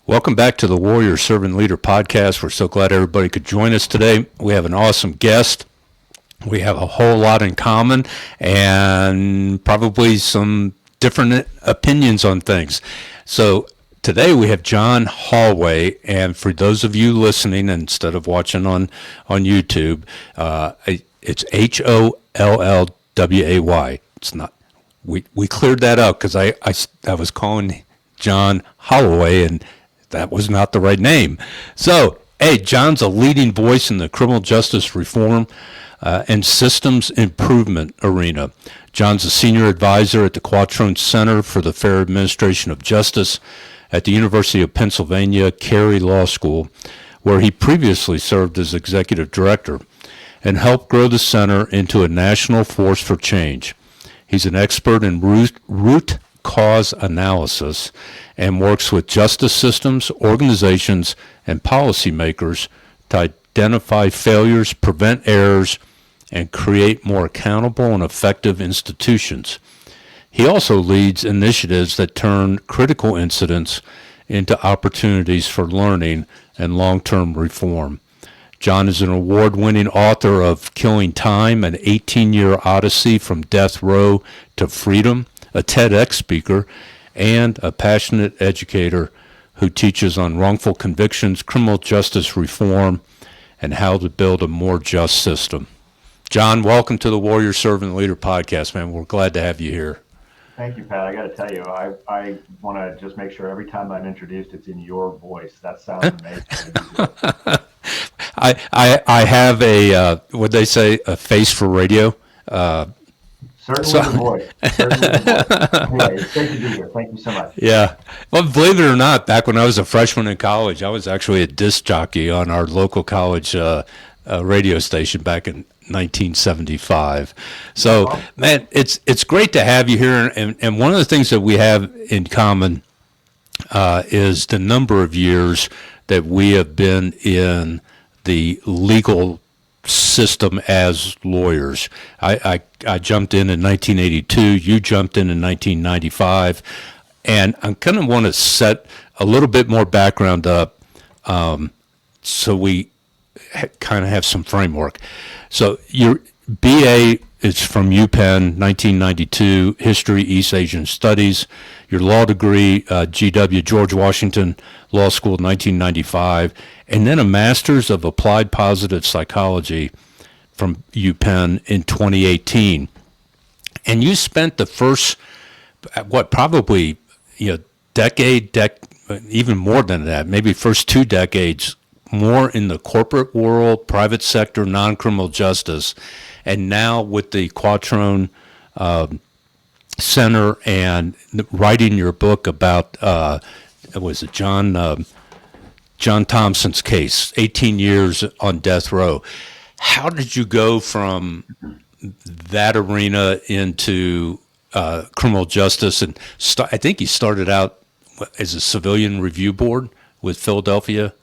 Welcome back to the Warrior Servant Leader podcast. We're so glad everybody could join us today. We have an awesome guest. We have a whole lot in common and probably some different opinions on things. So today we have John Hollway, and for those of you listening instead of watching on YouTube, it's Hollway. It's not. We cleared that up because I was calling John Holloway and that was not the right name. So, hey, John's a leading voice in the criminal justice reform and systems improvement arena. John's a senior advisor at the Quattrone Center for the Fair Administration of Justice at the University of Pennsylvania Carey Law School, where he previously served as executive director and helped grow the center into a national force for change. He's an expert in root cause analysis and works with justice systems, organizations, and policymakers to identify failures, prevent errors, and create more accountable and effective institutions. He also leads initiatives that turn critical incidents into opportunities for learning and long-term reform. John is an award-winning author of Killing Time, an 18-year odyssey from death row to freedom, a TEDx speaker, and a passionate educator who teaches on wrongful convictions, criminal justice reform, and how to build a more just system. John, welcome to the Warrior Servant Leader podcast, man. We're glad to have you here. Thank you, Pat. I got to tell you, I want to just make sure every time I'm introduced, it's in your voice. That sounds amazing. I have what'd they say, a face for radio. Certainly the voice. Anyway, it's great to be here. Thank you so much. Yeah. Well, believe it or not, back when I was a freshman in college, I was actually a disc jockey on our local college radio station back in 1975. So, man, it's great to have you here. And one of the things that we have in common is the number of years that we have been in the legal system as lawyers. I jumped in 1982. You jumped in 1995. And I kind of want to set a little bit more background up so we kind of have some framework. So your BA is from UPenn, 1992, History, East Asian Studies. Your law degree, GW, George Washington Law School, 1995. And then a Master's of Applied Positive Psychology from UPenn in 2018. And you spent the first, probably, decade, even more than that, maybe first 2 decades, more in the corporate world, private sector, non-criminal justice, and now with the Quattrone Center and writing your book about, was it John Thompson's case, 18 years on death row. How did you go from that arena into criminal justice? And I think you started out as a civilian review board with Philadelphia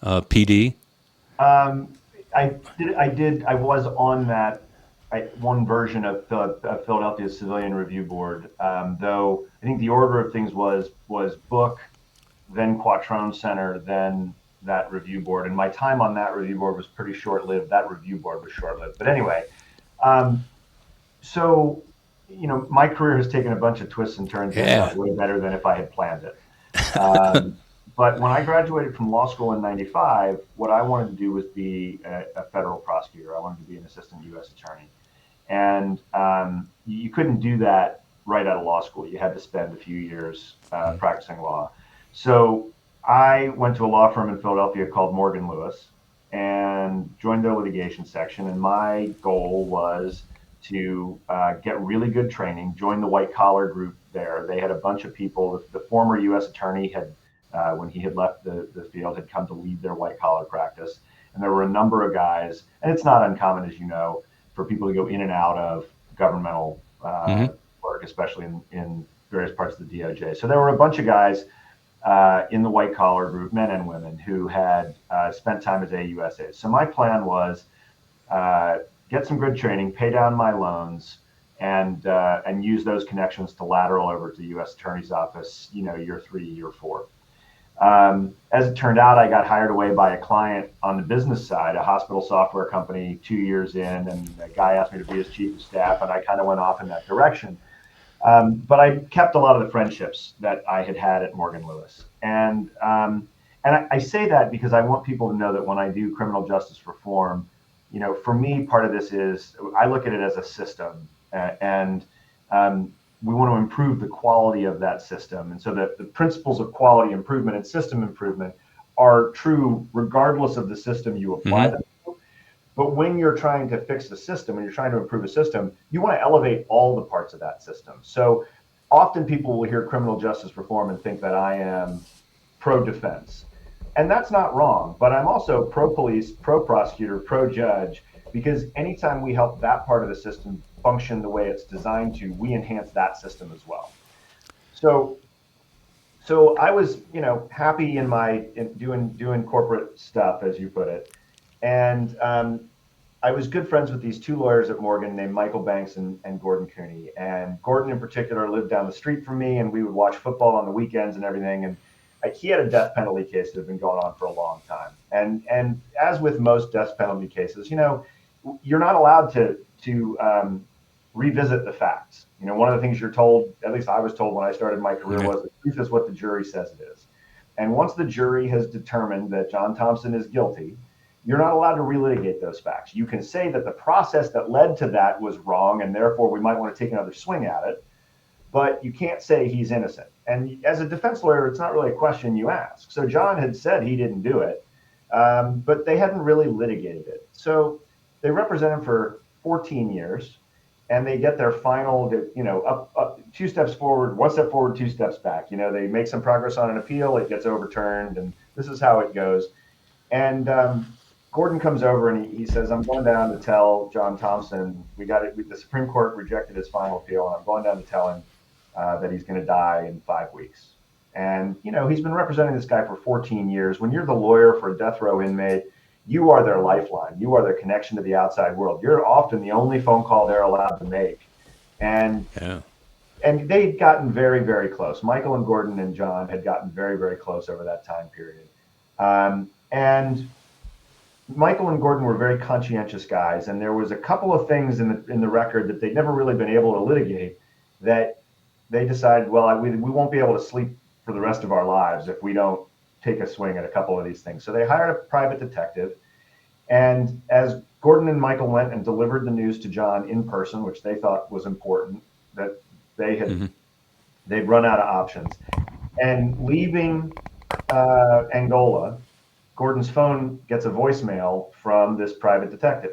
PD. I was on that one version of Philadelphia Civilian Review Board, though I think the order of things was book, then Quattrone Center, then that review board. And my time on that review board was pretty short-lived. That review board was short-lived. But anyway, so, my career has taken a bunch of twists and turns. Yeah. Way better than if I had planned it. But when I graduated from law school in 95, what I wanted to do was be a federal prosecutor. I wanted to be an assistant U.S. attorney. And you couldn't do that right out of law school. You had to spend a few years practicing law. So I went to a law firm in Philadelphia called Morgan Lewis and joined their litigation section. And my goal was to get really good training, join the white collar group there. They had a bunch of people. The former U.S. attorney had, when he had left the field, had come to lead their white collar practice. And there were a number of guys, and it's not uncommon, as you know, for people to go in and out of governmental work, especially in various parts of the DOJ. So there were a bunch of guys in the white collar group, men and women, who had spent time as AUSAs. So my plan was get some good training, pay down my loans, and use those connections to lateral over to the U.S. Attorney's Office, year 3, year 4. As it turned out, I got hired away by a client on the business side, a hospital software company, 2 years in, and the guy asked me to be his chief of staff, and I kind of went off in that direction. But I kept a lot of the friendships that I had had at Morgan Lewis. And I say that because I want people to know that when I do criminal justice reform, for me, part of this is I look at it as a system, and we want to improve the quality of that system. And so that the principles of quality improvement and system improvement are true regardless of the system you apply them to. But when you're trying to fix the system and you're trying to improve a system, you want to elevate all the parts of that system. So often people will hear criminal justice reform and think that I am pro-defense. And that's not wrong, but I'm also pro-police, pro-prosecutor, pro-judge, because anytime we help that part of the system function the way it's designed to, we enhance that system as well. So I was, happy in doing corporate stuff, as you put it. And I was good friends with these two lawyers at Morgan named Michael Banks and Gordon Cooney. And Gordon in particular lived down the street from me, and we would watch football on the weekends and everything. And he had a death penalty case that had been going on for a long time. And as with most death penalty cases, you're not allowed to revisit the facts. One of the things you're told, at least I was told when I started my career, was the truth is what the jury says it is. And once the jury has determined that John Thompson is guilty, you're not allowed to relitigate those facts. You can say that the process that led to that was wrong, and therefore we might want to take another swing at it, but you can't say he's innocent. And as a defense lawyer, it's not really a question you ask. So John had said he didn't do it, but they hadn't really litigated it. So they represent him for 14 years, and they get their final, up 2 steps forward, 1 step forward, 2 steps back. They make some progress on an appeal, it gets overturned, and this is how it goes. And Gordon comes over and he says, I'm going down to tell John Thompson, the Supreme Court rejected his final appeal, and I'm going down to tell him that he's going to die in 5 weeks. And, he's been representing this guy for 14 years. When you're the lawyer for a death row inmate, you are their lifeline. You are their connection to the outside world. You're often the only phone call they're allowed to make. And they'd gotten very, very close. Michael and Gordon and John had gotten very, very close over that time period. And Michael and Gordon were very conscientious guys, and there was a couple of things in the record that they'd never really been able to litigate that they decided, well, we won't be able to sleep for the rest of our lives if we don't take a swing at a couple of these things. So they hired a private detective, and as Gordon and Michael went and delivered the news to John in person, which they thought was important, that they'd run out of options, and leaving Angola, Gordon's phone gets a voicemail from this private detective,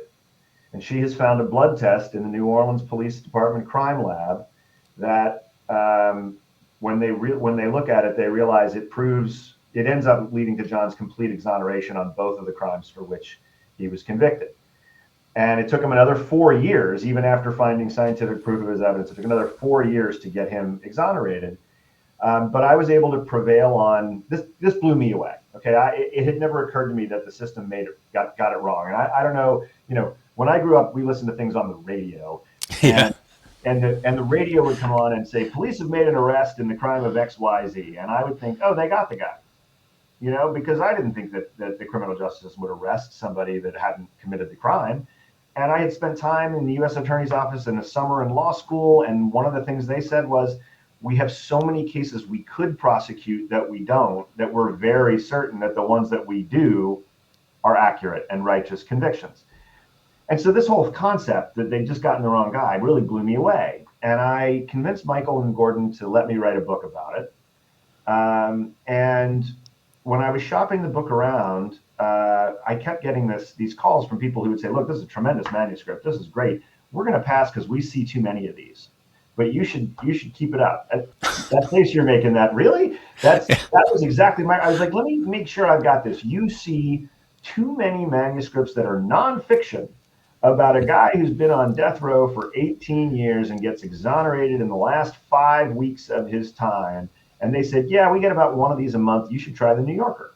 and she has found a blood test in the New Orleans Police Department crime lab that when they look at it, they realize it ends up leading to John's complete exoneration on both of the crimes for which he was convicted. And it took him another 4 years, even after finding scientific proof of his evidence, it took another 4 years to get him exonerated. But I was able to prevail on this. This blew me away. Okay, it had never occurred to me that the system got it wrong. And I don't know. When I grew up, we listened to things on the radio, and the radio would come on and say, police have made an arrest in the crime of XYZ, and I would think, oh, they got the guy. Because I didn't think that the criminal justice system would arrest somebody that hadn't committed the crime. And I had spent time in the U.S. Attorney's Office in a summer in law school, and one of the things they said was, we have so many cases we could prosecute that we don't, that we're very certain that the ones that we do are accurate and righteous convictions. And so this whole concept that they'd just gotten the wrong guy really blew me away. And I convinced Michael and Gordon to let me write a book about it. And when I was shopping the book around, I kept getting these calls from people who would say, look, this is a tremendous manuscript. This is great. We're going to pass because we see too many of these. But you should keep it up. That face you're making, that really? That was exactly I was like, let me make sure I've got this. You see too many manuscripts that are nonfiction about a guy who's been on death row for 18 years and gets exonerated in the last 5 weeks of his time. And they said, yeah, we get about one of these a month. You should try the New Yorker.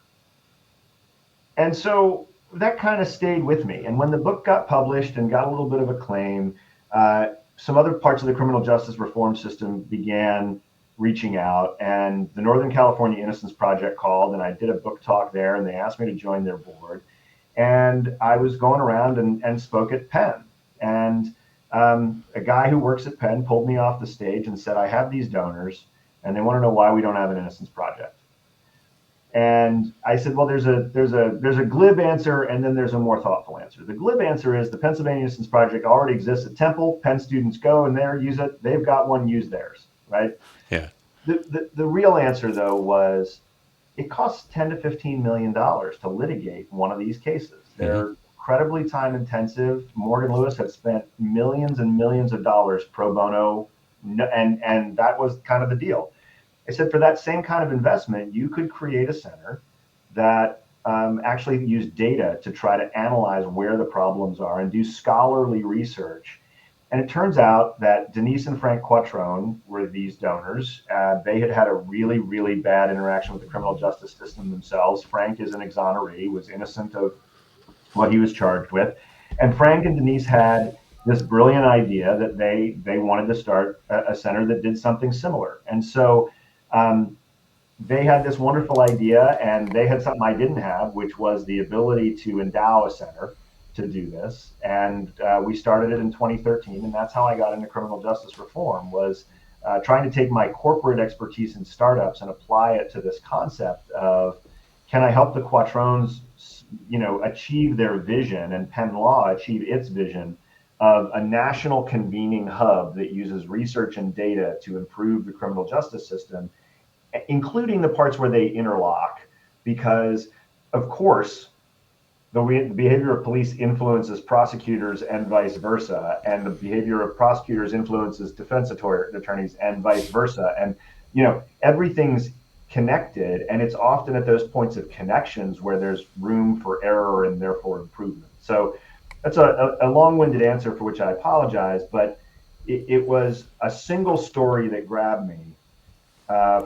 And so that kind of stayed with me. And when the book got published and got a little bit of acclaim, some other parts of the criminal justice reform system began reaching out, and the Northern California Innocence Project called, and I did a book talk there, and they asked me to join their board. And I was going around and spoke at Penn. And a guy who works at Penn pulled me off the stage and said, I have these donors, and they want to know why we don't have an Innocence Project. And I said, well, there's a glib answer, and then there's a more thoughtful answer. The glib answer is the Pennsylvania Innocence Project already exists at Temple. Penn students go and there, use it. They've got one, use theirs, right? Yeah. The real answer, though, was it costs $10 to $15 million to litigate one of these cases. They're incredibly time intensive. Morgan Lewis had spent millions and millions of dollars pro bono, and that was kind of the deal. I said, for that same kind of investment, you could create a center that actually used data to try to analyze where the problems are and do scholarly research. And it turns out that Denise and Frank Quattrone were these donors. They had a really, really bad interaction with the criminal justice system themselves. Frank is an exoneree, was innocent of what he was charged with. And Frank and Denise had this brilliant idea that they wanted to start a center that did something similar. And so they had this wonderful idea, and they had something I didn't have, which was the ability to endow a center to do this. And we started it in 2013, and that's how I got into criminal justice reform, was trying to take my corporate expertise in startups and apply it to this concept of, can I help the Quattrones, achieve their vision, and Penn Law achieve its vision of a national convening hub that uses research and data to improve the criminal justice system, including the parts where they interlock, because of course the behavior of police influences prosecutors and vice versa, and the behavior of prosecutors influences defense attorneys and vice versa. And everything's connected, and it's often at those points of connections where there's room for error and therefore improvement. So that's a long-winded answer for which I apologize, but it was a single story that grabbed me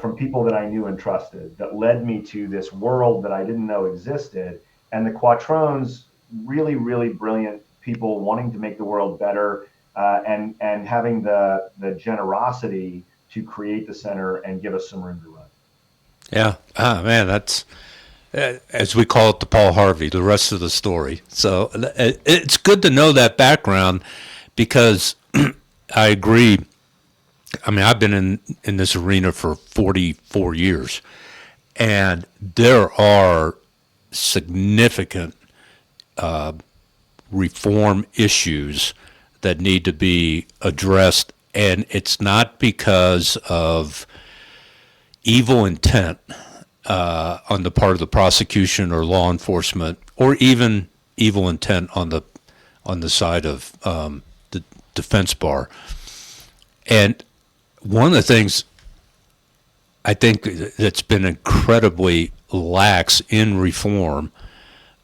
from people that I knew and trusted that led me to this world that I didn't know existed. And the Quattrones, really, really brilliant people wanting to make the world better, and having the generosity to create the center and give us some room to run. Yeah. Ah, man, that's, as we call it, the Paul Harvey, the rest of the story. So it's good to know that background, because I agree. I mean, I've been in this arena for 44 years, and there are significant reform issues that need to be addressed, and it's not because of evil intent on the part of the prosecution or law enforcement, or even evil intent on the side of the defense bar. And one of the things I think that's been incredibly lax in reform.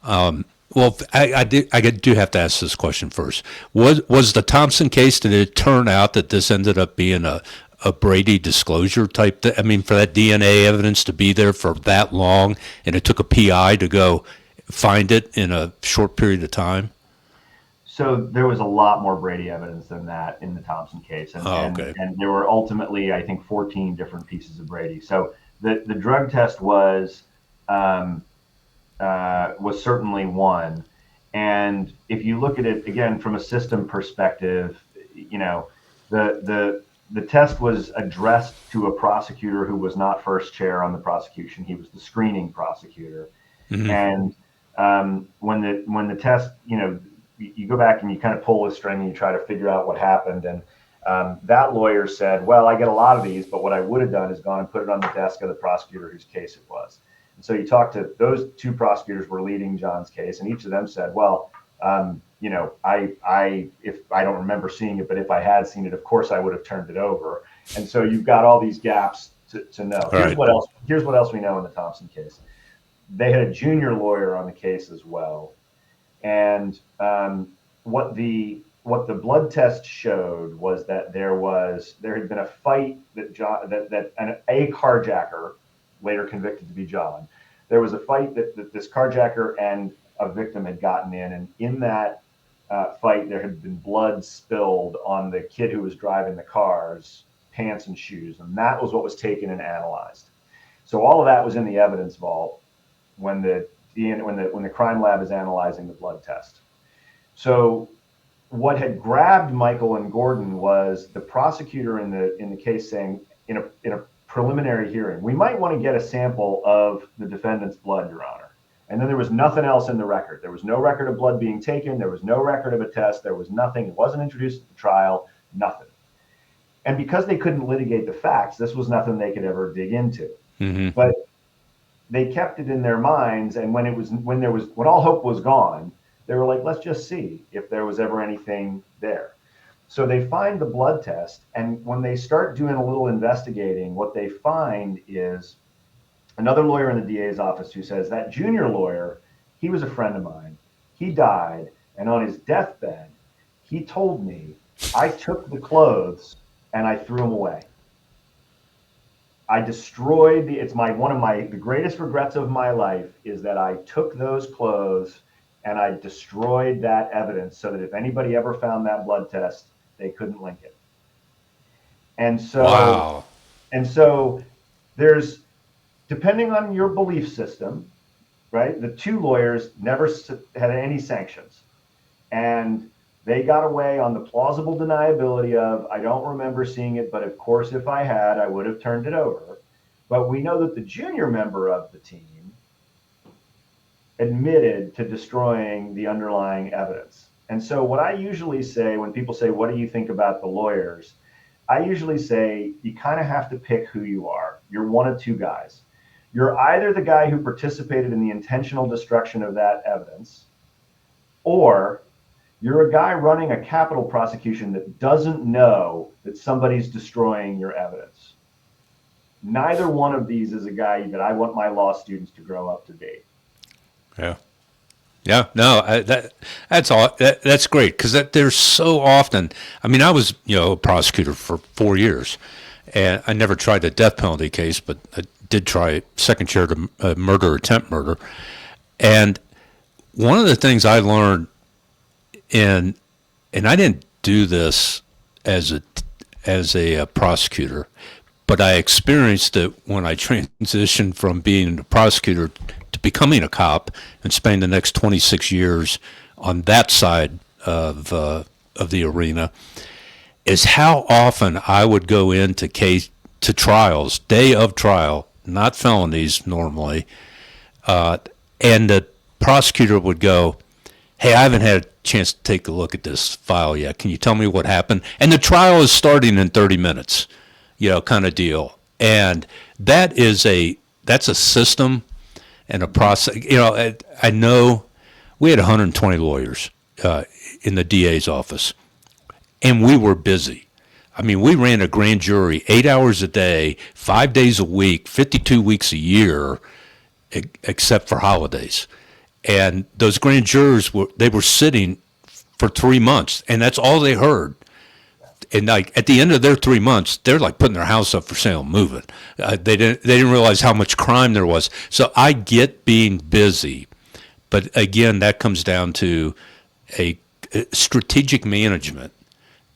Well, I do have to ask this question first. Was the Thompson case, did it turn out that this ended up being a Brady disclosure type thing? I mean, for that DNA evidence to be there for that long, and it took a PI to go find it in a short period of time? So there was a lot more Brady evidence than that in the Thompson case. And, okay. and there were ultimately, I think, 14 different pieces of Brady. So the drug test was certainly one. And if you look at it again from a system perspective, the test was addressed to a prosecutor who was not first chair on the prosecution. He was the screening prosecutor. And when the test, you go back and you kind of pull a string and you try to figure out what happened. And that lawyer said, well, I get a lot of these, but what I would have done is gone and put it on the desk of the prosecutor whose case it was. And so you talk to those two prosecutors were leading John's case, and each of them said, well, if I don't remember seeing it, but if I had seen it, of course I would have turned it over. And so you've got all these gaps to know. Here's what else we know in the Thompson case. They had a junior lawyer on the case as well. And what the blood test showed was that there had been a fight that a carjacker, later convicted to be John, there was a fight that this carjacker and a victim had gotten in, and in that fight there had been blood spilled on the kid who was driving the car's pants and shoes. And that was what was taken and analyzed. So all of that was in the evidence vault when the crime lab is analyzing the blood test. So what had grabbed Michael and Gordon was the prosecutor in the case saying, in a preliminary hearing, we might want to get a sample of the defendant's blood, Your Honor. And then there was nothing else in the record. There was no record of blood being taken. There was no record of a test. There was nothing. It wasn't introduced at the trial, nothing. And because they couldn't litigate the facts, this was nothing they could ever dig into. Mm-hmm. But they kept it in their minds. And when all hope was gone, they were like, let's just see if there was ever anything there. So they find the blood test. And when they start doing a little investigating, what they find is another lawyer in the DA's office who says that junior lawyer, he was a friend of mine. He died. And on his deathbed, he told me, I took the clothes and I threw them away. I destroyed one of the greatest regrets of my life is that I took those clothes and I destroyed that evidence so that if anybody ever found that blood test, they couldn't link it. And so, wow. And so there's, depending on your belief system, right? The two lawyers never had any sanctions, and they got away on the plausible deniability of, I don't remember seeing it, but of course, if I had, I would have turned it over. But we know that the junior member of the team admitted to destroying the underlying evidence. And so what I usually say when people say, what do you think about the lawyers? I usually say, you kind of have to pick who you are. You're one of two guys. You're either the guy who participated in the intentional destruction of that evidence, or you're a guy running a capital prosecution that doesn't know that somebody's destroying your evidence. Neither one of these is a guy that I want my law students to grow up to be. Yeah. Yeah, no, that's all. That's great because there's so often. I mean, I was a prosecutor for 4 years, and I never tried a death penalty case, but I did try second chair to attempt murder, and one of the things I learned and I didn't do this as a prosecutor, but I experienced it when I transitioned from being a prosecutor to becoming a cop and spending the next 26 years on that side of the arena, is how often I would go into trials, day of trial, not felonies normally, and the prosecutor would go, hey, I haven't had a chance to take a look at this file yet. Can you tell me what happened? And the trial is starting in 30 minutes, kind of deal. And that's a system and a process. I know we had 120 lawyers in the DA's office, and we were busy. I mean, we ran a grand jury 8 hours a day, 5 days a week, 52 weeks a year, except for holidays. And those grand jurors were sitting for 3 months, and that's all they heard. And like at the end of their 3 months, they're like putting their house up for sale, moving. They didn't realize how much crime there was. So I get being busy, but again, that comes down to a strategic management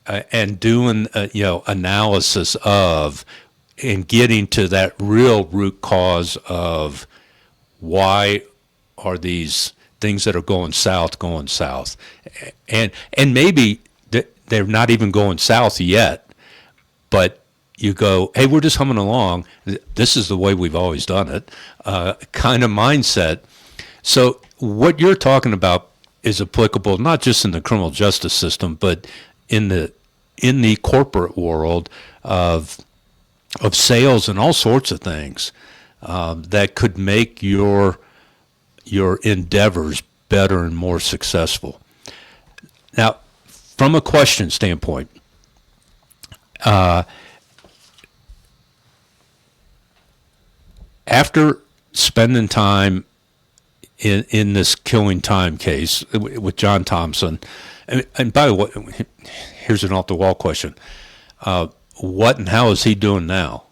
and doing analysis of and getting to that real root cause of why are these things that are going south, and maybe they're not even going south yet, but you go, hey, we're just humming along. This is the way we've always done it, kind of mindset. So what you're talking about is applicable not just in the criminal justice system, but in the corporate world of sales and all sorts of things that could make your endeavors better and more successful. Now, from a question standpoint, after spending time in this killing time case with John Thompson, and by the way, here's an off-the-wall question. What and how is he doing now?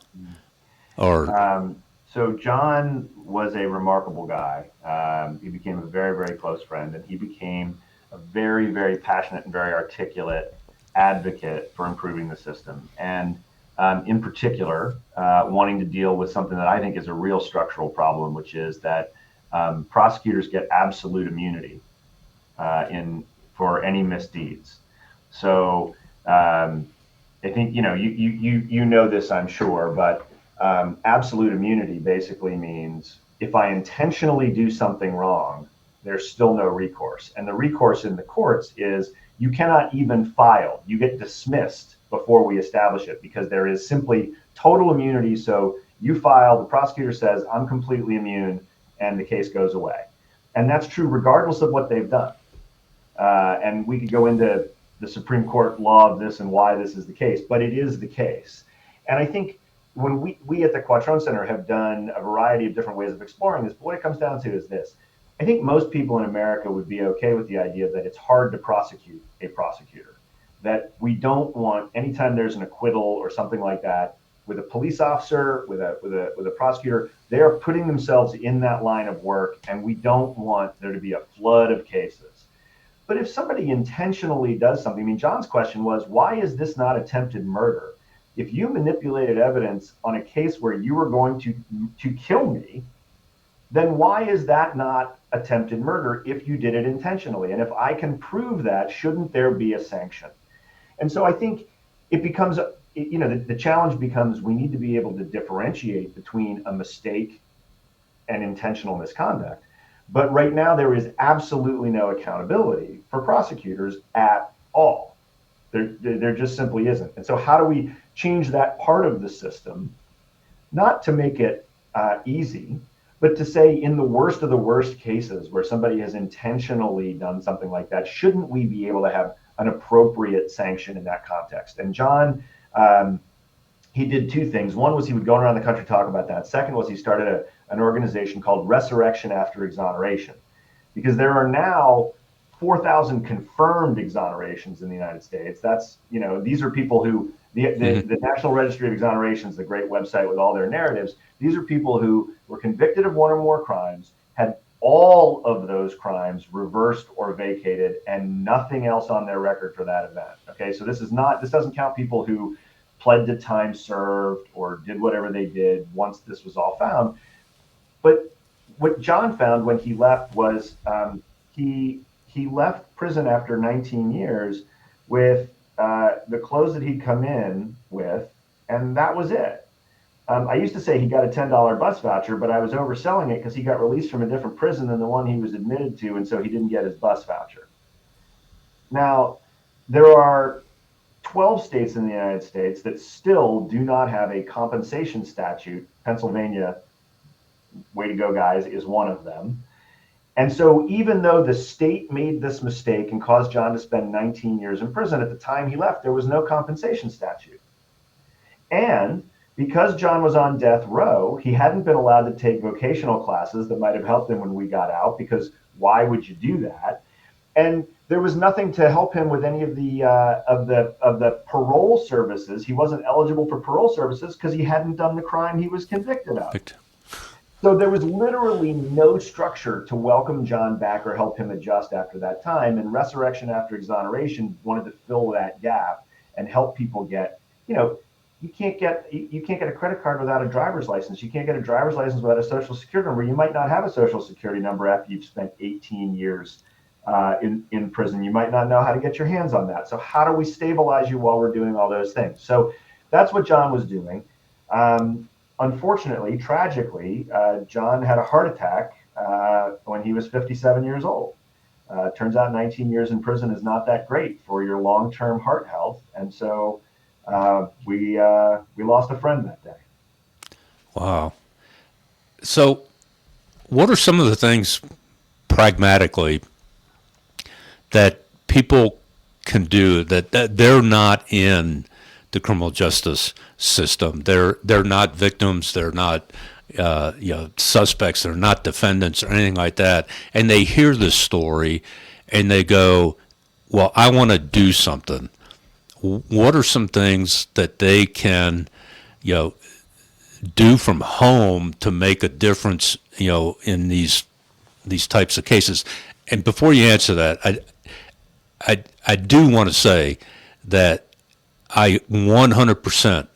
So John was a remarkable guy. He became a very, very close friend, and he became a very, very passionate and very articulate advocate for improving the system. And in particular, wanting to deal with something that I think is a real structural problem, which is that prosecutors get absolute immunity for any misdeeds. So I think you know this, I'm sure, but absolute immunity basically means if I intentionally do something wrong, there's still no recourse. And the recourse in the courts is you cannot even file. You get dismissed before we establish it because there is simply total immunity. So you file, the prosecutor says, I'm completely immune, and the case goes away. And that's true regardless of what they've done. And we could go into the Supreme Court law of this and why this is the case, but it is the case. And I think when we at the Quattrone Center have done a variety of different ways of exploring this, but what it comes down to is this. I think most people in America would be okay with the idea that it's hard to prosecute a prosecutor, that we don't want, anytime there's an acquittal or something like that, with a police officer, with a prosecutor, they are putting themselves in that line of work, and we don't want there to be a flood of cases. But if somebody intentionally does something, I mean, John's question was, why is this not attempted murder? If you manipulated evidence on a case where you were going to kill me, then why is that not attempted murder if you did it intentionally? And if I can prove that, shouldn't there be a sanction? And so I think it becomes, the challenge becomes we need to be able to differentiate between a mistake and intentional misconduct. But right now, there is absolutely no accountability for prosecutors at all. There just simply isn't. And so how do we change that part of the system, not to make it easy, but to say in the worst of the worst cases where somebody has intentionally done something like that, shouldn't we be able to have an appropriate sanction in that context? And John, he did two things. One was he would go around the country talk about that. Second was he started an organization called Resurrection After Exoneration, because there are now 4,000 confirmed exonerations in the United States. That's, these are people who, the National Registry of Exonerations, the great website with all their narratives, these are people who were convicted of one or more crimes, had all of those crimes reversed or vacated, and nothing else on their record for that event. Okay, so this doesn't count people who pled to time served or did whatever they did once this was all found. But what John found when he left was he left prison after 19 years with the clothes that he'd come in with, and that was it. I used to say he got a $10 bus voucher, but I was overselling it because he got released from a different prison than the one he was admitted to, and so he didn't get his bus voucher. Now, there are 12 states in the United States that still do not have a compensation statute. Pennsylvania, way to go, guys, is one of them. And so even though the state made this mistake and caused John to spend 19 years in prison, at the time he left, there was no compensation statute. And because John was on death row, he hadn't been allowed to take vocational classes that might have helped him when we got out, because why would you do that? And there was nothing to help him with any of the parole services. He wasn't eligible for parole services because he hadn't done the crime he was convicted of. So there was literally no structure to welcome John back or help him adjust after that time. And Resurrection After Exoneration wanted to fill that gap and help people get, you can't get a credit card without a driver's license. You can't get a driver's license without a social security number. You might not have a social security number after you've spent 18 years in prison. You might not know how to get your hands on that. So how do we stabilize you while we're doing all those things? So that's what John was doing. Unfortunately, tragically, John had a heart attack when he was 57 years old. Turns out 19 years in prison is not that great for your long-term heart health. And so we lost a friend that day. Wow. So what are some of the things pragmatically that people can do that they're not in the criminal justice system? They're not victims. They're not suspects. They're not defendants or anything like that. And they hear this story and they go, well, I want to do something. What are some things that they can, do from home to make a difference, in these types of cases? And before you answer that, I do want to say that I 100%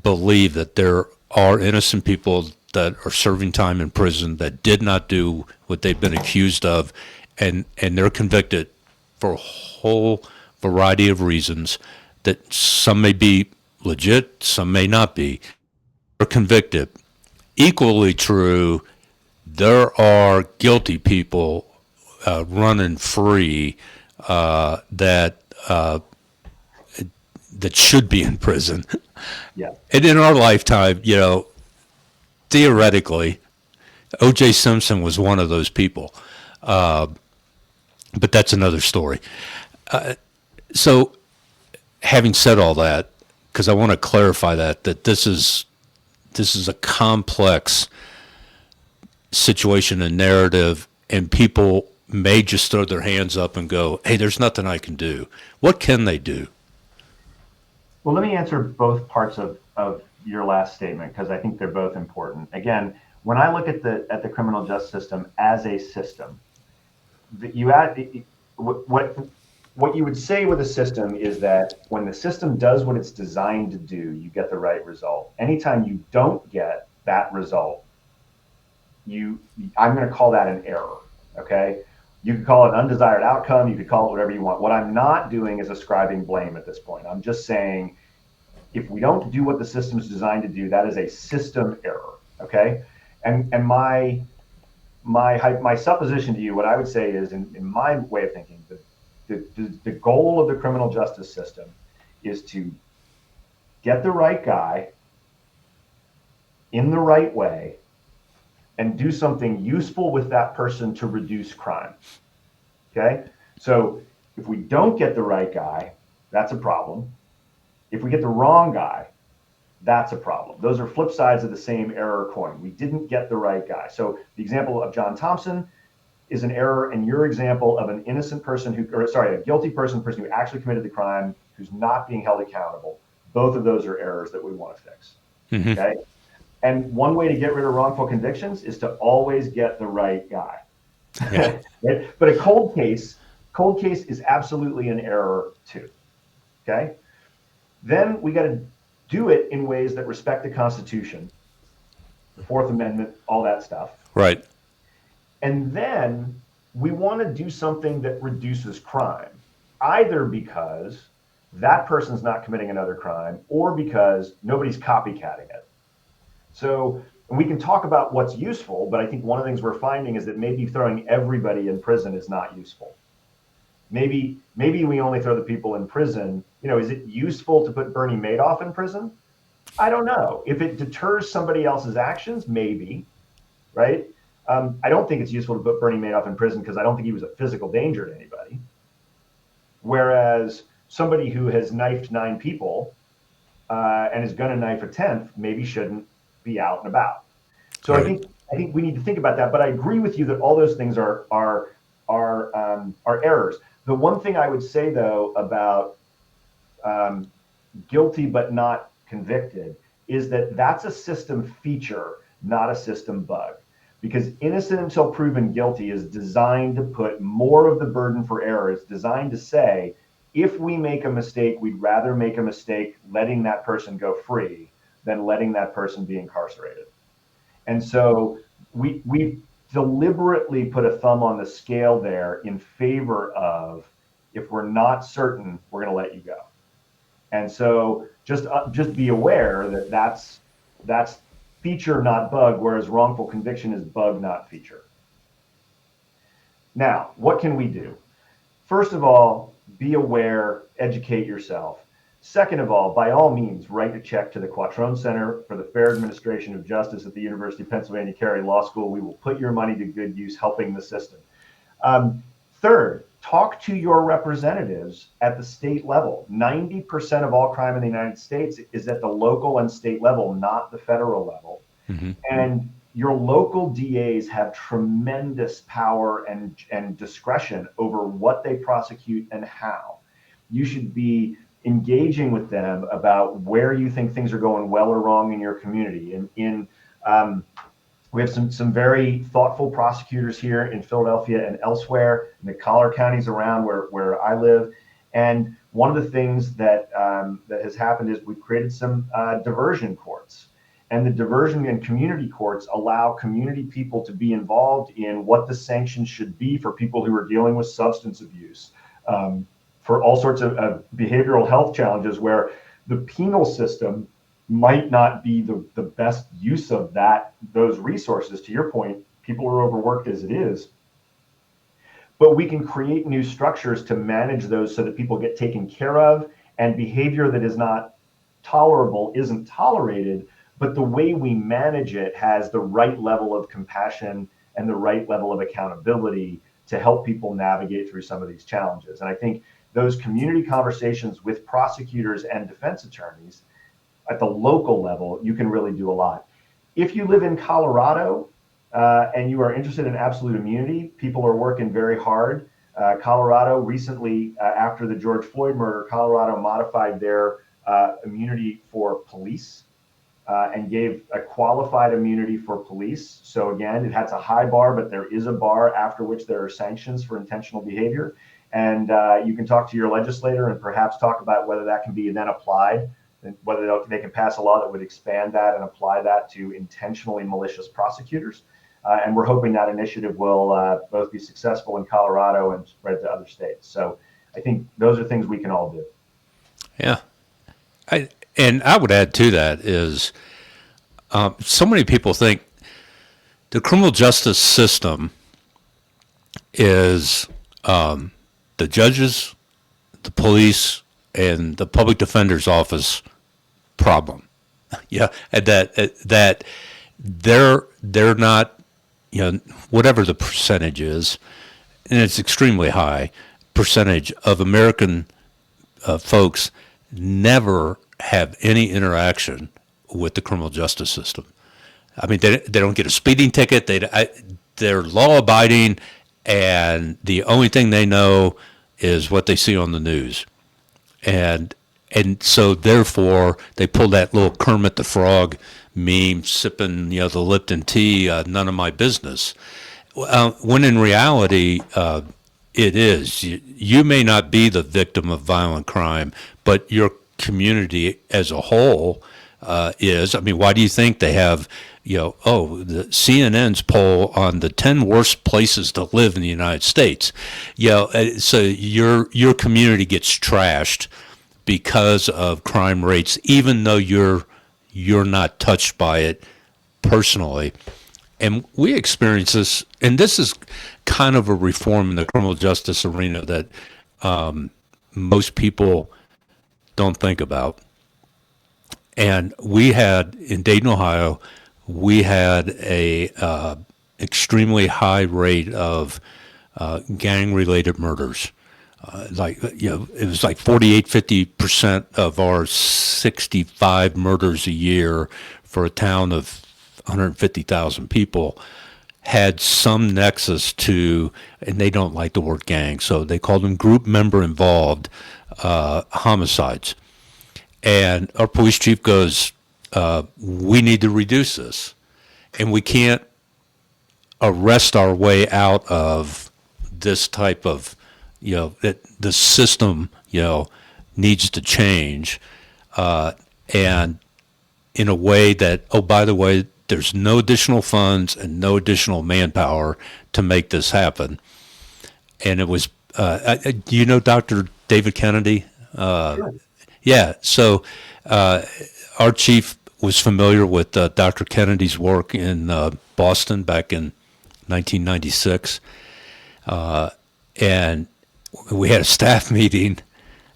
believe that there are innocent people that are serving time in prison that did not do what they've been accused of, and they're convicted for a whole variety of reasons that some may be legit, some may not be. Are convicted. Equally true, there are guilty people running free that that should be in prison. Yeah. And in our lifetime, theoretically, O.J. Simpson was one of those people. But that's another story. So, having said all that, because I want to clarify that this is a complex situation and narrative, and people may just throw their hands up and go, "Hey, there's nothing I can do." What can they do? Well, let me answer both parts of your last statement, because I think they're both important. Again, when I look at the criminal justice system as a system, what you would say with a system is that when the system does what it's designed to do, you get the right result. Anytime you don't get that result, I'm going to call that an error. Okay. You could call it an undesired outcome. You could call it whatever you want. What I'm not doing is ascribing blame at this point. I'm just saying, if we don't do what the system is designed to do, that is a system error. Okay. And my supposition to you, what I would say is, in my way of thinking, the goal of the criminal justice system is to get the right guy in the right way and do something useful with that person to reduce crime. Okay? So if we don't get the right guy, that's a problem. If we get the wrong guy, that's a problem. Those are flip sides of the same error coin. We didn't get the right guy. So the example of John Thompson is an error, and your example of an innocent person a guilty person who actually committed the crime, who's not being held accountable. Both of those are errors that we want to fix. Mm-hmm. Okay? And one way to get rid of wrongful convictions is to always get the right guy. Yeah. Right? But a cold case is absolutely an error too. Okay? Then we got to do it in ways that respect the Constitution, the Fourth Amendment, all that stuff. Right. And then we want to do something that reduces crime, either because that person's not committing another crime or because nobody's copycatting it. So we can talk about what's useful, but I think one of the things we're finding is that maybe throwing everybody in prison is not useful. Maybe we only throw the people in prison. Is it useful to put Bernie Madoff in prison? I don't know. If it deters somebody else's actions, maybe, right? I don't think it's useful to put Bernie Madoff in prison because I don't think he was a physical danger to anybody. Whereas somebody who has knifed 9 people and is going to knife a 10th maybe shouldn't be out and about. So right. I think we need to think about that. But I agree with you that all those things are errors. The one thing I would say though about guilty but not convicted is that that's a system feature, not a system bug. Because innocent until proven guilty is designed to put more of the burden for error. It's designed to say, if we make a mistake, we'd rather make a mistake letting that person go free than letting that person be incarcerated. And so we deliberately put a thumb on the scale there in favor of, if we're not certain, we're going to let you go. And so just be aware that that's feature, not bug, whereas wrongful conviction is bug, not feature. Now, what can we do? First of all, be aware, educate yourself. Second of all, by all means, write a check to the Quattrone Center for the Fair Administration of Justice at the University of Pennsylvania Carey Law School. We will put your money to good use helping the system. Third, talk to your representatives at the state level. 90% of all crime in the United States is at the local and state level, not the federal level. Mm-hmm. And your local DAs have tremendous power and discretion over what they prosecute and how. You should be engaging with them about where you think things are going well or wrong in your community. We have some very thoughtful prosecutors here in Philadelphia and elsewhere in the collar counties around where I live. And one of the things that that has happened is we've created some diversion courts. And the diversion and community courts allow community people to be involved in what the sanctions should be for people who are dealing with substance abuse, for all sorts of behavioral health challenges where the penal system might not be the best use of those resources. To your point, people are overworked as it is. But we can create new structures to manage those so that people get taken care of, and behavior that is not tolerable isn't tolerated, but the way we manage it has the right level of compassion and the right level of accountability to help people navigate through some of these challenges. And I think those community conversations with prosecutors and defense attorneys at the local level, you can really do a lot. If you live in Colorado, and you are interested in absolute immunity, people are working very hard. Colorado recently, after the George Floyd murder, Colorado modified their immunity for police and gave a qualified immunity for police. So again, it has a high bar, but there is a bar after which there are sanctions for intentional behavior. And you can talk to your legislator and perhaps talk about whether that can be then applied, and whether they can pass a law that would expand that and apply that to intentionally malicious prosecutors. And we're hoping that initiative will both be successful in Colorado and spread to other states. So I think those are things we can all do. Yeah. And I would add to that is so many people think the criminal justice system is the judges, the police, and the public defender's office problem. Yeah, and that they're not, whatever the percentage is, and it's extremely high percentage of American folks never have any interaction with the criminal justice system. I mean, they don't get a speeding ticket. They're law abiding, and the only thing they know is what they see on the news, and so therefore they pull that little Kermit the Frog meme, sipping the Lipton tea, none of my business. When in reality, it is. You may not be the victim of violent crime, but your community as a whole is. I mean, why do you think they have, the CNN's poll on the 10 worst places to live in the United States? So your community gets trashed because of crime rates, even though you're not touched by it personally. And we experience this, and this is kind of a reform in the criminal justice arena that most people don't think about. And we had, in Dayton, Ohio, we had a extremely high rate of gang-related murders. It was like 50% of our 65 murders a year for a town of 150,000 people had some nexus to, and they don't like the word gang, so they called them group member involved homicides. And our police chief goes, we need to reduce this. And we can't arrest our way out of this type of, that the system, needs to change. And in a way that, oh, by the way, there's no additional funds and no additional manpower to make this happen. And it was, do you know Dr. David Kennedy? Sure. Yeah. So our chief was familiar with Dr. Kennedy's work in Boston back in 1996. And we had a staff meeting,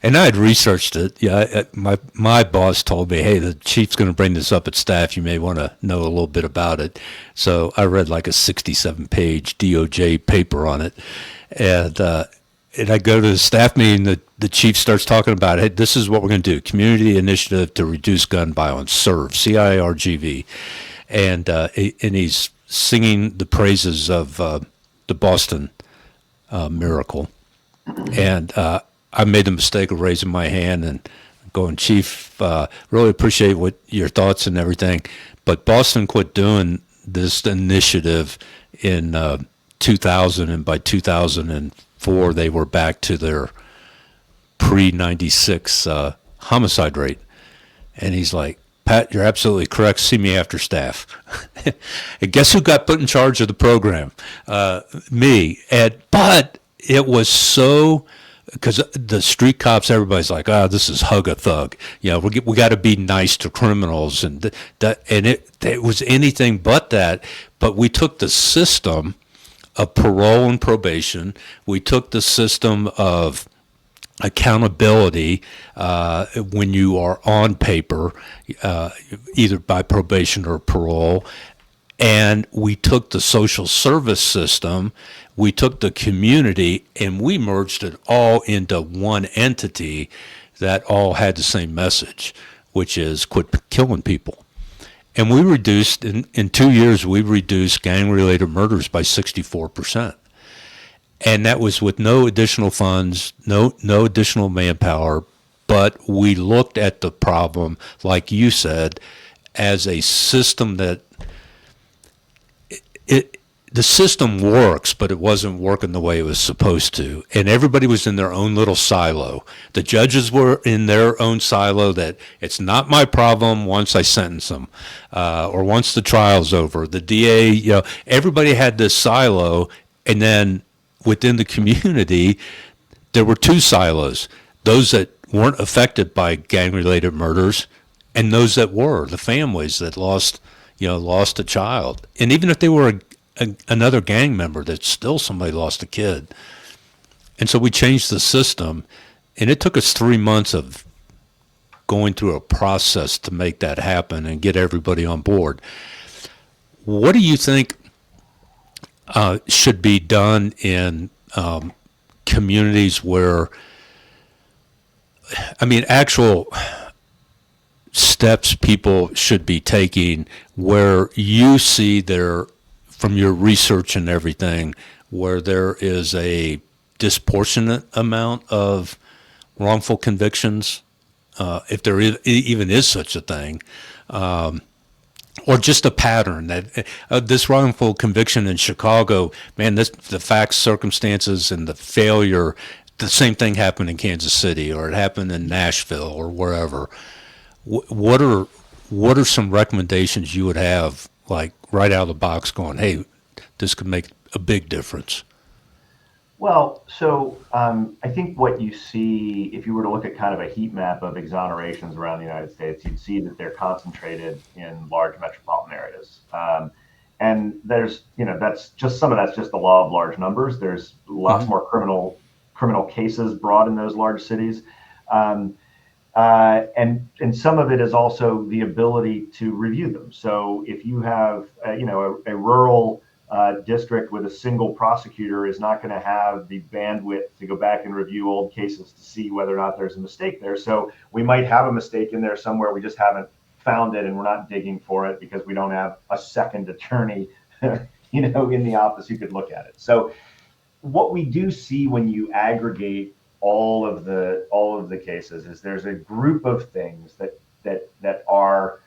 and I had researched it. Yeah, my boss told me, hey, the chief's going to bring this up at staff. You may want to know a little bit about it. So I read like a 67-page DOJ paper on it. And I go to the staff meeting, the chief starts talking about, hey, this is what we're going to do. Community Initiative to Reduce Gun Violence, CIRV, CIRGV. And he's singing the praises of the Boston miracle. And I made the mistake of raising my hand and going, Chief, really appreciate what your thoughts and everything. But Boston quit doing this initiative in 2000, and by 2004 they were back to their pre-96 homicide rate. And he's like, Pat, you're absolutely correct. See me after staff. And guess who got put in charge of the program? Me. But it was so, because the street cops, everybody's like, this is hug a thug. We got to be nice to criminals, and it was anything but that. But we took the system of parole and probation. We took the system of accountability when you are on paper, either by probation or parole. And we took the social service system, we took the community, and we merged it all into one entity that all had the same message, which is quit killing people. And we reduced, in 2 years, we reduced gang-related murders by 64%. And that was with no additional funds, no additional manpower, but we looked at the problem, like you said, as a system that the system works, but it wasn't working the way it was supposed to. And everybody was in their own little silo. The judges were in their own silo that it's not my problem once I sentence them, or once the trial's over. The DA, everybody had this silo, and then within the community, there were two silos: those that weren't affected by gang-related murders, and those that were, the families that lost a child. And even if they were another gang member, that still somebody lost a kid. And so we changed the system, and it took us 3 months of going through a process to make that happen and get everybody on board. What do you think should be done in communities where, actual steps people should be taking, where you see there, from your research and everything, where there is a disproportionate amount of wrongful convictions, if there even is such a thing, or just a pattern that this wrongful conviction in Chicago, man, the facts, circumstances, and the failure, the same thing happened in Kansas City, or it happened in Nashville, or wherever. What are some recommendations you would have, like right out of the box, going, hey, this could make a big difference? Well, so I think what you see, if you were to look at kind of a heat map of exonerations around the United States, you'd see that they're concentrated in large metropolitan areas. And there's, that's just, some of that's just the law of large numbers. There's lots more criminal cases brought in those large cities. And some of it is also the ability to review them. So if you have, a rural district with a single prosecutor is not going to have the bandwidth to go back and review old cases to see whether or not there's a mistake there. So we might have a mistake in there somewhere, we just haven't found it, and we're not digging for it because we don't have a second attorney, in the office who could look at it. So what we do see when you aggregate all of the cases is there's a group of things that are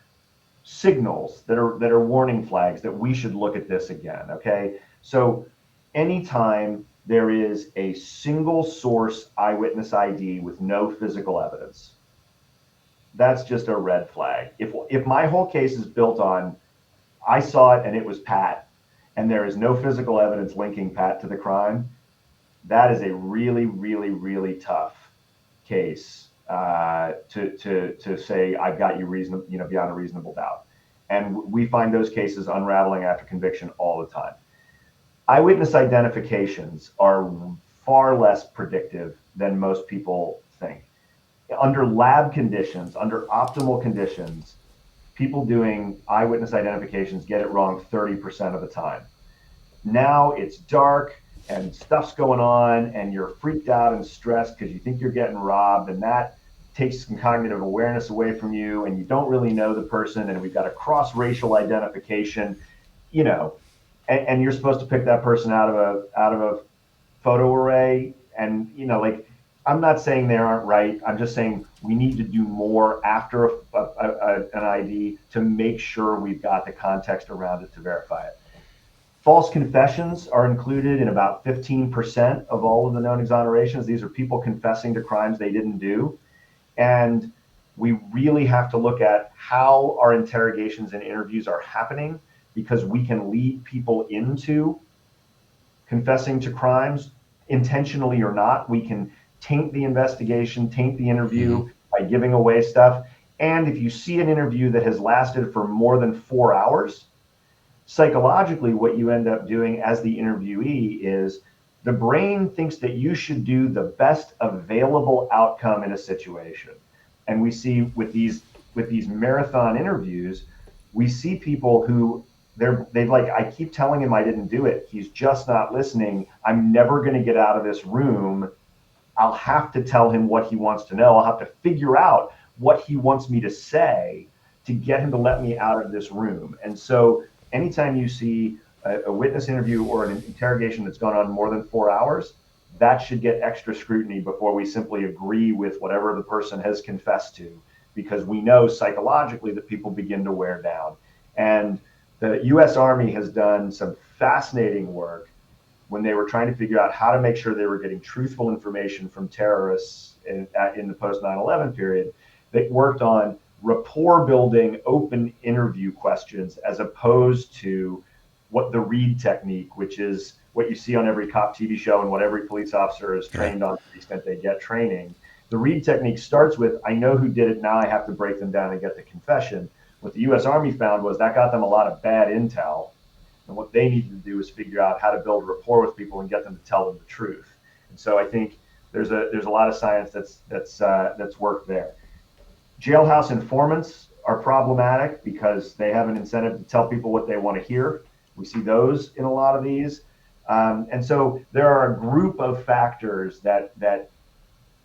signals, that are warning flags that we should look at this again. Okay, so anytime there is a single source eyewitness ID with no physical evidence, that's just a red flag. If my whole case is built on I saw it and it was Pat, and there is no physical evidence linking Pat to the crime, that is a really, really, really tough case to say I've got you beyond a reasonable doubt. And we find those cases unraveling after conviction all the time. Eyewitness identifications are far less predictive than most people think. Under lab conditions, under optimal conditions, people doing eyewitness identifications get it wrong 30% of the time. Now it's dark and stuff's going on and you're freaked out and stressed because you think you're getting robbed, and that takes some cognitive awareness away from you, and you don't really know the person, and we've got a cross-racial identification, and you're supposed to pick that person out of a photo array. And I'm not saying they aren't right. I'm just saying we need to do more after an ID to make sure we've got the context around it to verify it. False confessions are included in about 15% of all of the known exonerations. These are people confessing to crimes they didn't do. And we really have to look at how our interrogations and interviews are happening, because we can lead people into confessing to crimes intentionally or not. We can taint the investigation, taint the interview by giving away stuff. And if you see an interview that has lasted for more than 4 hours, psychologically, what you end up doing as the interviewee is the brain thinks that you should do the best available outcome in a situation. And we see with these marathon interviews, we see people who they've like, I keep telling him I didn't do it. He's just not listening. I'm never going to get out of this room. I'll have to tell him what he wants to know. I'll have to figure out what he wants me to say to get him to let me out of this room. And so anytime you see a witness interview or an interrogation that's gone on more than 4 hours, that should get extra scrutiny before we simply agree with whatever the person has confessed to, because we know psychologically that people begin to wear down. And the U.S. Army has done some fascinating work when they were trying to figure out how to make sure they were getting truthful information from terrorists in the post 9/11 period. They worked on rapport building open interview questions, as opposed to what the read technique, which is what you see on every cop TV show and what every police officer is trained on to the extent they get training. The read technique starts with, I know who did it, now I have to break them down and get the confession. What the U.S. Army found was that got them a lot of bad intel. And what they needed to do is figure out how to build rapport with people and get them to tell them the truth. And so I think there's a lot of science that's worked there. Jailhouse informants are problematic because they have an incentive to tell people what they want to hear. We see those in a lot of these. And so there are a group of factors that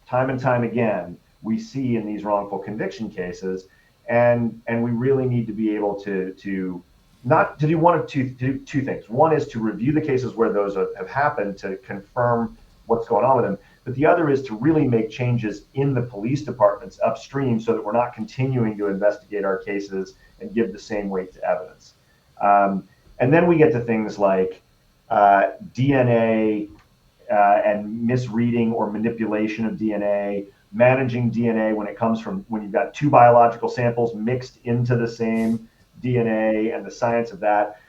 time and time again we see in these wrongful conviction cases, and we really need to be able to not to do one of two things. One is to review the cases where those have happened to confirm what's going on with them. But the other is to really make changes in the police departments upstream so that we're not continuing to investigate our cases and give the same weight to evidence. And then we get to things like DNA and misreading or manipulation of DNA, managing DNA when you've got two biological samples mixed into the same DNA, and the science of that.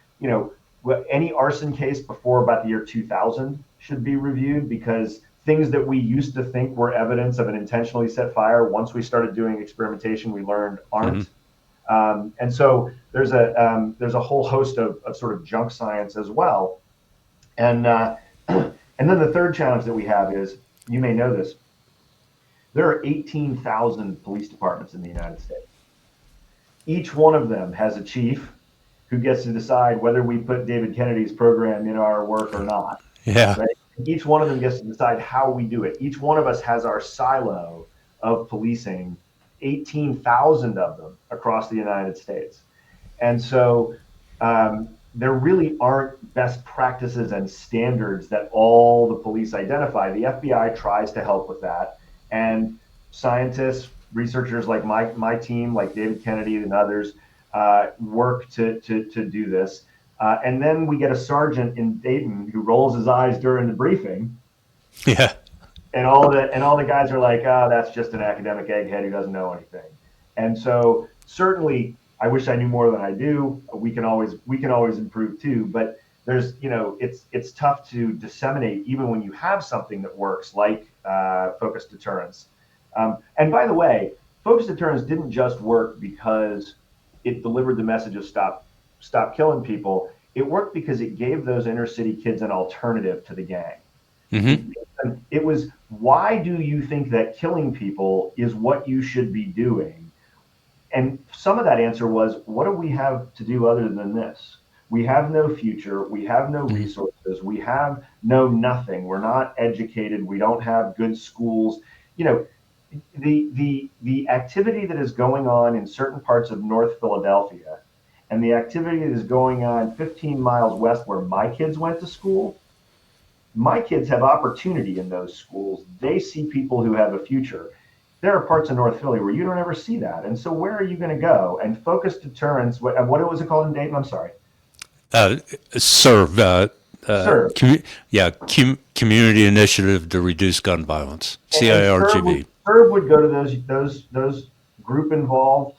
Any arson case before about the year 2000 should be reviewed, because things that we used to think were evidence of an intentionally set fire, once we started doing experimentation, we learned aren't. And so there's a whole host of sort of junk science as well. And then the third challenge that we have is, you may know this, there are 18,000 police departments in the United States. Each one of them has a chief who gets to decide whether we put David Kennedy's program in our work or not. Yeah. Right? Each one of them gets to decide how we do it. Each one of us has our silo of policing, 18,000 of them across the United States. And so there really aren't best practices and standards that all the police identify. The FBI tries to help with that. And scientists, researchers like my team, like David Kennedy and others, work to do this. And then we get a sergeant in Dayton who rolls his eyes during the briefing. Yeah. And all the guys are like, that's just an academic egghead who doesn't know anything. And so certainly, I wish I knew more than I do. We can always improve too. But there's, it's tough to disseminate even when you have something that works, like focused deterrence. And by the way, focused deterrence didn't just work because it delivered the message of stop killing people. It worked because it gave those inner city kids an alternative to the gang. Mm-hmm. It was, why do you think that killing people is what you should be doing? And some of that answer was, what do we have to do other than this? We have no future. We have no resources. We have nothing. We're not educated. We don't have good schools. The activity that is going on in certain parts of North Philadelphia and the activity that is going on 15 miles west where my kids went to school, my kids have opportunity in those schools. They see people who have a future. There are parts of North Philly where you don't ever see that. And so where are you going to go? And focused deterrence, what was it called in Dayton? I'm sorry. Serve. Serve. Community Initiative to Reduce Gun Violence. CIRGV. Serve would go to those group involved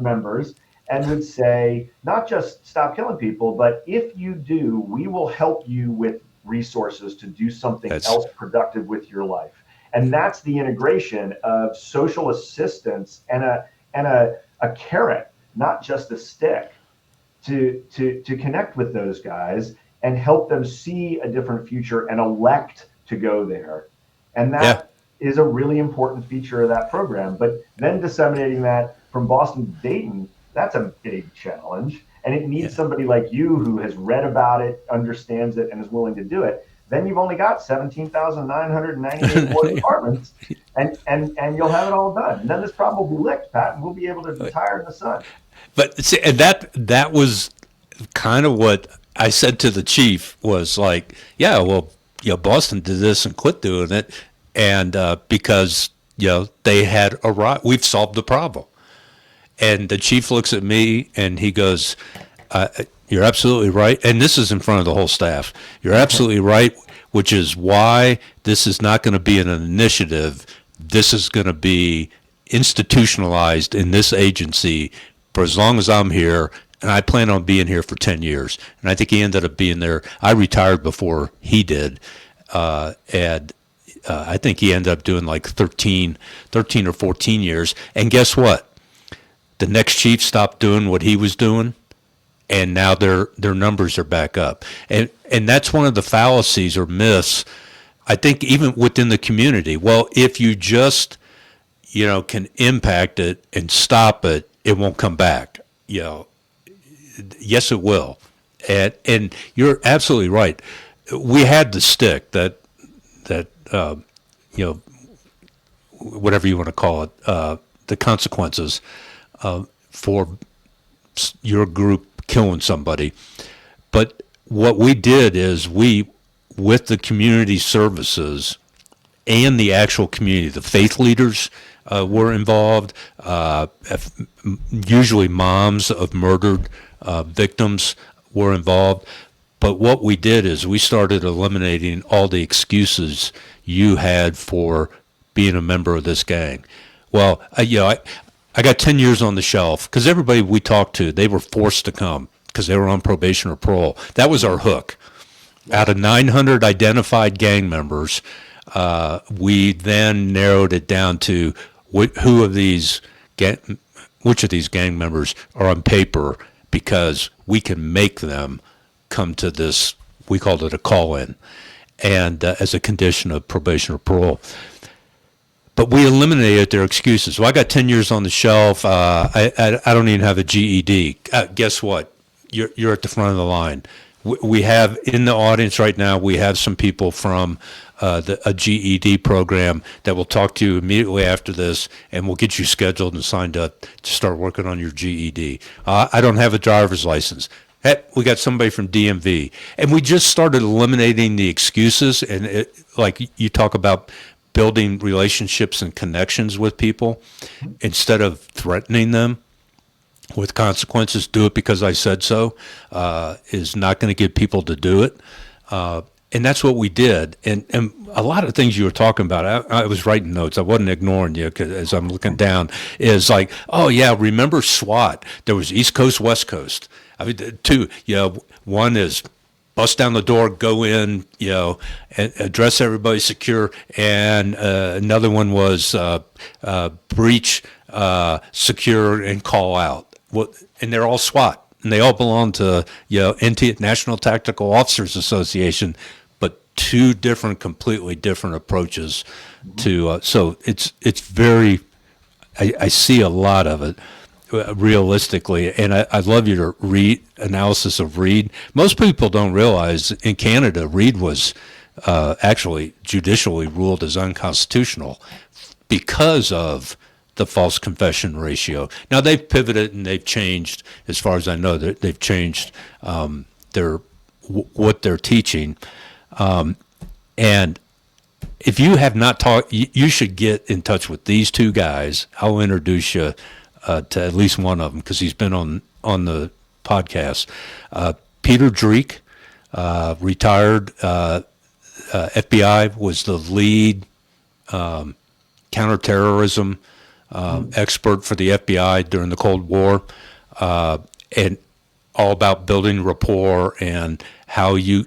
members and would say, not just stop killing people, but if you do, we will help you with resources to do something else productive with your life. And that's the integration of social assistance and a carrot, not just a stick, to connect with those guys and help them see a different future and elect to go there. And that is a really important feature of that program. But then disseminating that from Boston to Dayton, that's a big challenge. And it needs somebody like you who has read about it, understands it, and is willing to do it. Then you've only got 17,998 more departments, and you'll have it all done. And then this problem will be licked, Pat, and we'll be able to retire in the sun. But see, and that was kind of what I said to the chief was like, yeah, well, Boston did this and quit doing it, and because they had arrived, we've solved the problem. And the chief looks at me and he goes, you're absolutely right. And this is in front of the whole staff. You're absolutely right, which is why this is not going to be an initiative. This is going to be institutionalized in this agency for as long as I'm here. And I plan on being here for 10 years. And I think he ended up being there. I retired before he did. And I think he ended up doing like 13 or 14 years. And guess what? The next chief stopped doing what he was doing, and now their numbers are back up. And that's one of the fallacies or myths, I think, even within the community. Well, if you just, can impact it and stop it, it won't come back. Yes, it will. And you're absolutely right. We had the stick that whatever you want to call it, the consequences for your group killing somebody. But what we did is with the community services and the actual community, the faith leaders were involved, usually moms of murdered victims were involved. But what we did is we started eliminating all the excuses you had for being a member of this gang. Well, I got 10 years on the shelf because everybody we talked to, they were forced to come because they were on probation or parole. That was our hook. Out of 900 identified gang members, we then narrowed it down to which of these gang members are on paper, because we can make them come to this, we called it a call-in, and as a condition of probation or parole. But we eliminated their excuses. Well, I got 10 years on the shelf. I don't even have a GED. Guess what? You're at the front of the line. We have in the audience right now, we have some people from a GED program that will talk to you immediately after this, and we'll get you scheduled and signed up to start working on your GED. I don't have a driver's license. Hey, we got somebody from DMV. And we just started eliminating the excuses, and like you talk about building relationships and connections with people instead of threatening them with consequences. Do it because I said so is not going to get people to do it. And that's what we did. And a lot of things you were talking about, I was writing notes. I wasn't ignoring you as I'm looking down, is like, oh, yeah, remember SWAT? There was East Coast, West Coast. I mean, two, one is bust down the door, go in, and address everybody, secure. And another one was breach, secure, and call out. And they're all SWAT, and they all belong to National Tactical Officers Association, but two completely different approaches to. So it's very. I see a lot of it. Realistically, and I love your analysis of Reed. Most people don't realize in Canada, Reed was actually judicially ruled as unconstitutional because of the false confession ratio. Now they've pivoted and they've changed, as far as I know, they've changed what they're teaching. And if you have not talked, you should get in touch with these two guys. I'll introduce you to at least one of them because he's been on the podcast. Peter Dreek, retired FBI, was the lead counterterrorism expert for the FBI during the Cold War, and all about building rapport and he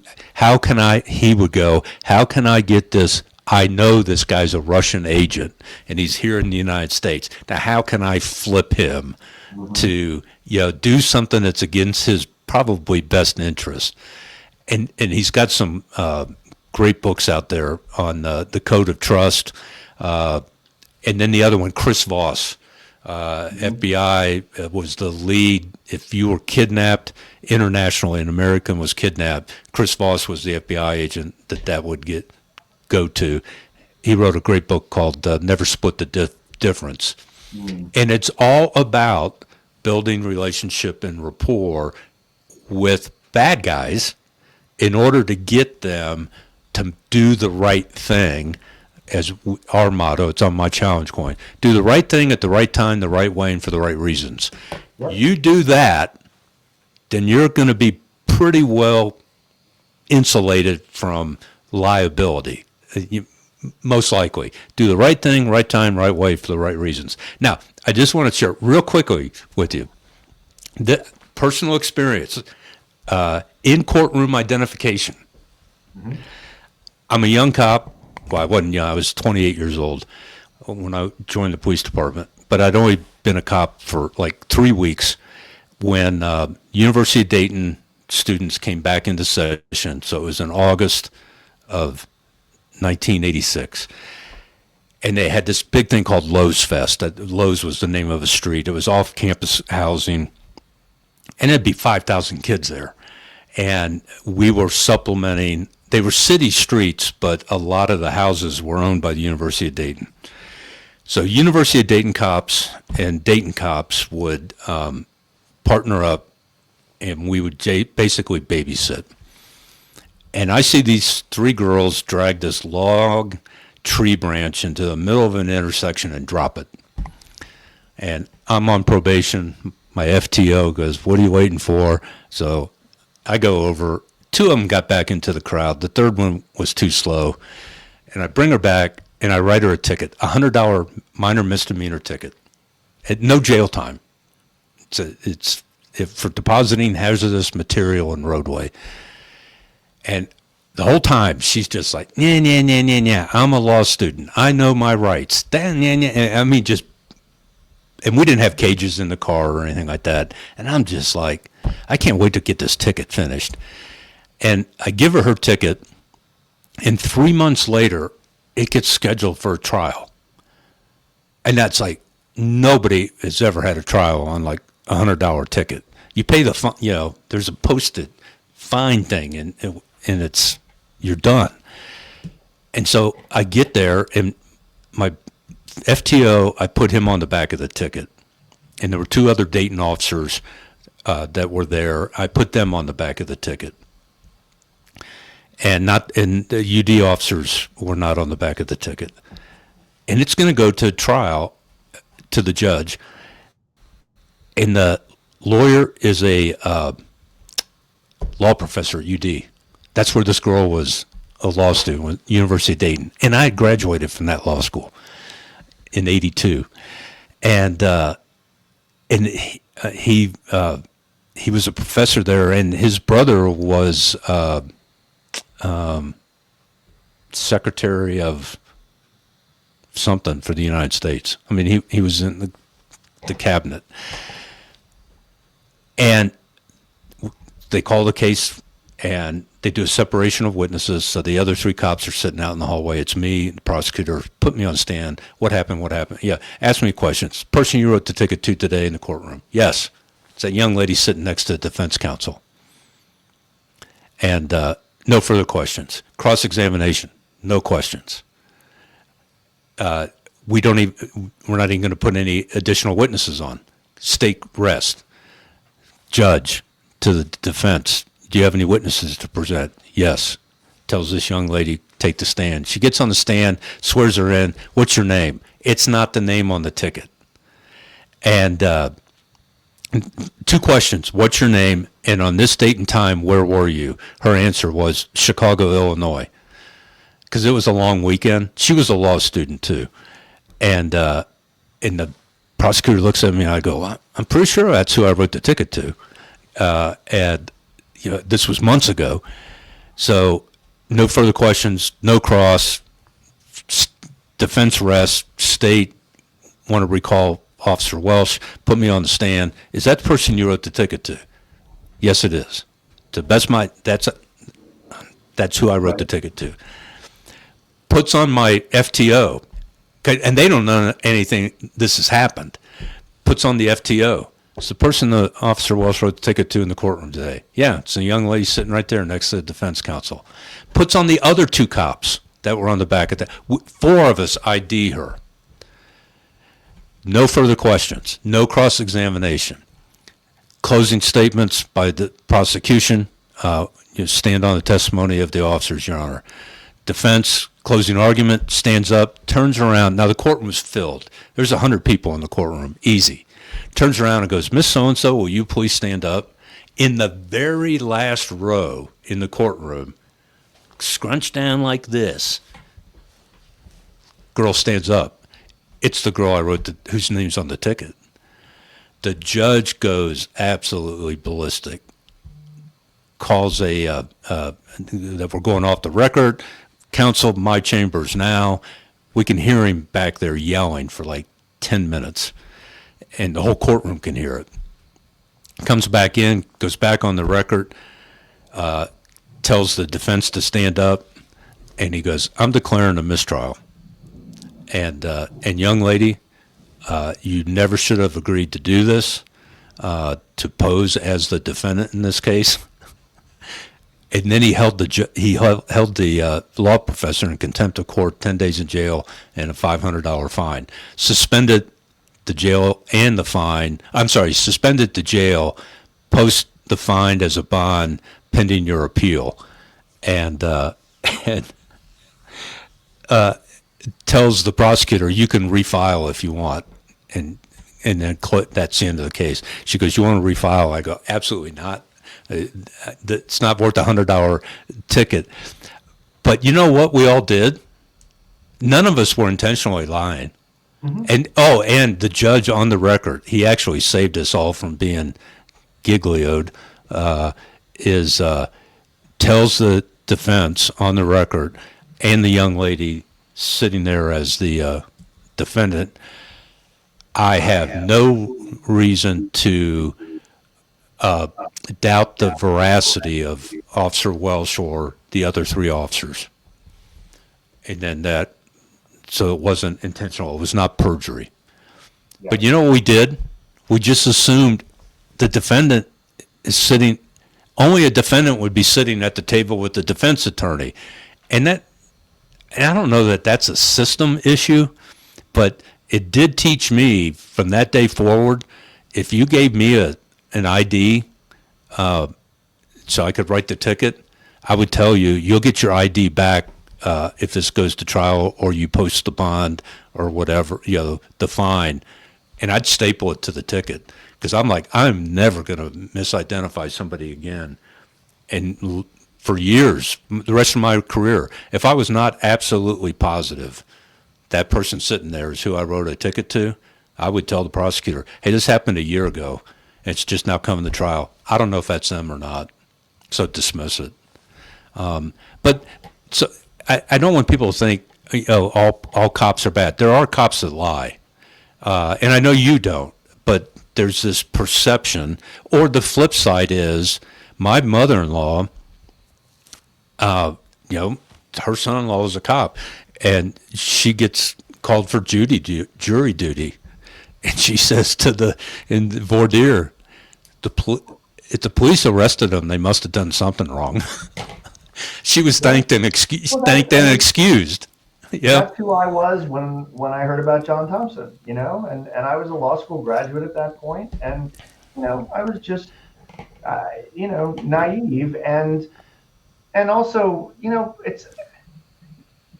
would go, how can I get this? I know this guy's a Russian agent and he's here in the United States. Now, how can I flip him to, do something that's against his probably best interest? And he's got some great books out there on the Code of Trust. And then the other one, Chris Voss, FBI was the lead. If you were kidnapped internationally, an American was kidnapped, Chris Voss was the FBI agent that would go to. He wrote a great book called Never Split the Difference. And it's all about building relationship and rapport with bad guys in order to get them to do the right thing. As our motto, it's on my challenge coin. Do the right thing at the right time, the right way, and for the right reasons. Yep. You do that, then you're going to be pretty well insulated from liability. Most likely. Do the right thing, right time, right way, for the right reasons. Now, I just want to share real quickly with you the personal experience in courtroom identification. I'm a young cop. Well, I wasn't young. I was 28 years old when I joined the police department, but I'd only been a cop for like 3 weeks when University of Dayton students came back into session. So it was in August of 1986. And they had this big thing called Lowe's Fest. Lowe's was the name of a street. It was off-campus housing, and it'd be 5,000 kids there. And we were supplementing. They were city streets, but a lot of the houses were owned by the University of Dayton. So University of Dayton cops and Dayton cops would partner up, and we would basically babysit. And I see these 3 girls drag this log tree branch into the middle of an intersection and drop it. And I'm on probation. My FTO goes, "What are you waiting for?" So I go over. 2 of them got back into the crowd. The third one was too slow. And I bring her back, and I write her a ticket, a $100 minor misdemeanor ticket. No jail time. It's for depositing hazardous material in roadway. And the whole time, she's just like, yeah, I'm a law student. I know my rights. I mean, just, and we didn't have cages in the car or anything like that. And I'm just like, I can't wait to get this ticket finished. And I give her ticket, and 3 months later, it gets scheduled for a trial. And that's like, nobody has ever had a trial on like a $100 ticket. You pay the, there's a posted fine thing, and you're done. And so I get there, and my FTO, I put him on the back of the ticket. And there were 2 other Dayton officers that were there. I put them on the back of the ticket. And the UD officers were not on the back of the ticket. And it's going to go to trial to the judge. And the lawyer is a law professor at UD. That's where this girl was a law student at University of Dayton. And I had graduated from that law school in '82. And he was a professor there, and his brother was Secretary of something for the United States. I mean, he was in the cabinet. And they call the case, and they do a separation of witnesses. So the other 3 cops are sitting out in the hallway. It's me, the prosecutor, put me on stand. What happened? Yeah, ask me questions. Person you wrote the ticket to today in the courtroom. Yes. It's that young lady sitting next to the defense counsel. And no further questions. Cross-examination, no questions. We're not even going to put any additional witnesses on. Stake rest. Judge to the defense, do you have any witnesses to present? Yes. Tells this young lady, take the stand. She gets on the stand, swears her in. What's your name? It's not the name on the ticket. And Two questions. What's your name? And on this date and time, where were you? Her answer was Chicago, Illinois. Because it was a long weekend. She was a law student too. And the prosecutor looks at me and I go, I'm pretty sure that's who I wrote the ticket to. And this was months ago. So no further questions, no cross, defense rest, state, want to recall Officer Welsh, put me on the stand. Is that the person you wrote the ticket to? Yes, it is. To best my, that's who I wrote the ticket to. Puts on my FTO, and they don't know anything, this has happened. Puts on the FTO. It's the person the Officer Welsh wrote the ticket to in the courtroom today. Yeah, it's a young lady sitting right there next to the defense counsel. Puts on the other two cops that were on the back of that. Four of us ID her. No further questions. No cross-examination. Closing statements by the prosecution. You stand on the testimony of the officers, Your Honor. Defense, closing argument, stands up, turns around. Now, the courtroom's filled. There's 100 people in the courtroom. Easy. Turns around and goes, Miss So-and-so, will you please stand up? In the very last row in the courtroom, scrunched down like this, girl stands up. It's the girl I wrote, whose name's on the ticket. The judge goes absolutely ballistic. Calls that we're going off the record. Counsel, my chambers now. We can hear him back there yelling for like 10 minutes, and the whole courtroom can hear it. Comes back in, goes back on the record, tells the defense to stand up, and he goes, I'm declaring a mistrial. And young lady, you never should have agreed to do this, to pose as the defendant in this case. And then he held the law professor in contempt of court, 10 days in jail, and a $500 fine. Suspended the jail and the fine. I'm sorry, suspended the jail, post the fine as a bond pending your appeal, and tells the prosecutor, you can refile if you want, and then that's the end of the case. She goes, you want to refile? I go, absolutely not. It's not worth $100 ticket. But you know what we all did? None of us were intentionally lying. Mm-hmm. And the judge on the record, he actually saved us all from being giglioed, tells the defense on the record and the young lady sitting there as the defendant, I have no reason to doubt the veracity of Officer Welsh or the other three officers. And then so it wasn't intentional. It was not perjury. Yeah. But you know what we did? We just assumed the defendant is sitting, only a defendant would be sitting at the table with the defense attorney. And I don't know that that's a system issue, but it did teach me from that day forward, if you gave me an ID so I could write the ticket, I would tell you, you'll get your ID back if this goes to trial or you post the bond or whatever, the fine. And I'd staple it to the ticket because I'm never going to misidentify somebody again. And for years, the rest of my career, if I was not absolutely positive that person sitting there is who I wrote a ticket to, I would tell the prosecutor, hey, this happened a year ago. It's just now coming to trial. I don't know if that's them or not, so dismiss it. But so I don't want people to think all cops are bad. There are cops that lie, and I know you don't. But there's this perception, or the flip side is my mother-in-law. Her son-in-law is a cop, and she gets called for jury duty. And she says in voir dire, if the police arrested them, they must have done something wrong. She was thanked and excused. Yeah. That's who I was when I heard about John Thompson, and I was a law school graduate at that point, and I was just naive and also it's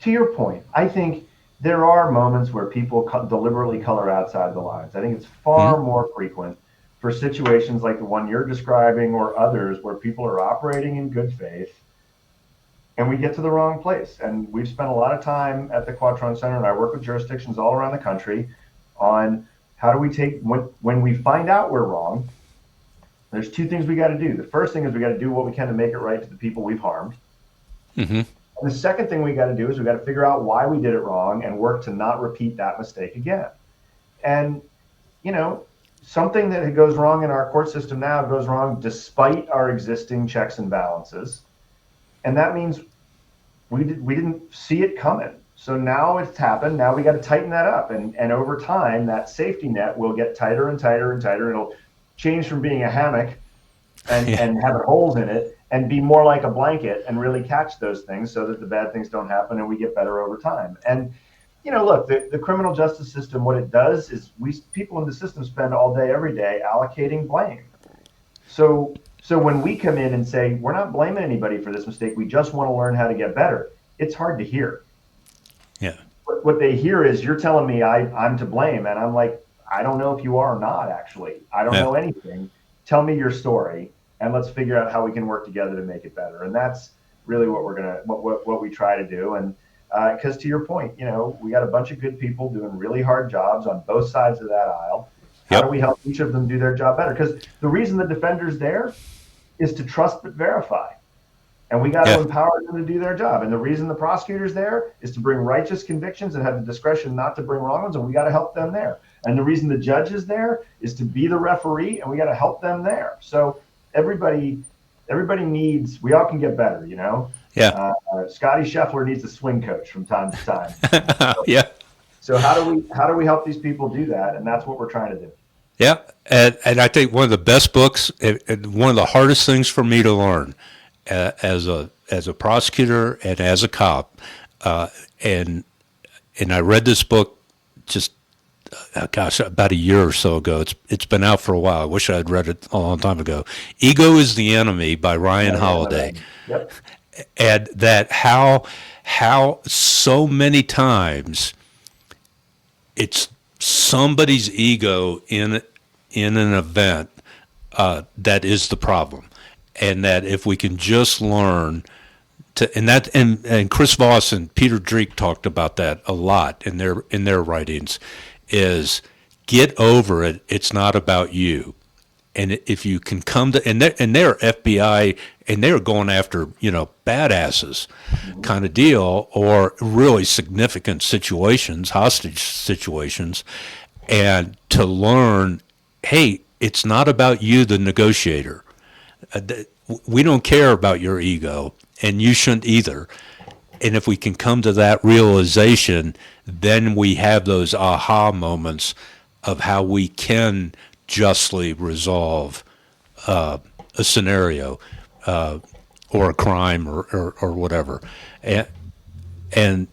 to your point. I think there are moments where people deliberately color outside the lines. I think it's far more frequent for situations like the one you're describing or others where people are operating in good faith and we get to the wrong place. And we've spent a lot of time at the Quattrone Center, and I work with jurisdictions all around the country on how do we take, when we find out we're wrong, there's two things we got to do. The first thing is we got to do what we can to make it right to the people we've harmed. Mm-hmm. And the second thing we got to do is we got to figure out why we did it wrong and work to not repeat that mistake again. And, you know, something that goes wrong in our court system now goes wrong despite our existing checks and balances. And that means we didn't see it coming. So now it's happened. Now we got to tighten that up. And over time, that safety net will get tighter and tighter and tighter. It'll change from being a hammock and having holes in it and be more like a blanket and really catch those things so that the bad things don't happen and we get better over time. And, you know, look, the criminal justice system, what it does is people in the system spend all day, every day allocating blame. So when we come in and say, we're not blaming anybody for this mistake, we just want to learn how to get better, it's hard to hear. Yeah. What they hear is you're telling me I'm to blame. And I'm like, I don't know if you are or not, actually. I don't know anything. Tell me your story and let's figure out how we can work together to make it better. And that's really what what we try to do. And because to your point, you know, we got a bunch of good people doing really hard jobs on both sides of that aisle. How do we help each of them do their job better? Because the reason the defender's there is to trust but verify. And we got to empower them to do their job. And the reason the prosecutor's there is to bring righteous convictions and have the discretion not to bring wrong ones, and we got to help them there. And the reason the judge is there is to be the referee, and we got to help them there. So everybody needs, we all can get better, you know? Yeah. Scotty Scheffler needs a swing coach from time to time. So how do we help these people do that? And that's what we're trying to do. Yeah. And I think one of the best books, and one of the hardest things for me to learn as a prosecutor and as a cop, and I read this book just about a year or so ago. It's been out for a while. I wish I had read it a long time ago. Ego is the Enemy by Ryan Holiday. Yep. And that how so many times it's somebody's ego in an event that is the problem. And that if we can just learn to, and Chris Voss and Peter Dreek talked about that a lot in their writings, is get over it. It's not about you. And if you can come to, and they're FBI, and they're going after, you know, badasses kind of deal, or really significant situations, hostage situations, and to learn, hey, it's not about you, the negotiator. We don't care about your ego, and you shouldn't either. And if we can come to that realization, then we have those aha moments of how we can justly resolve a scenario or a crime or whatever. And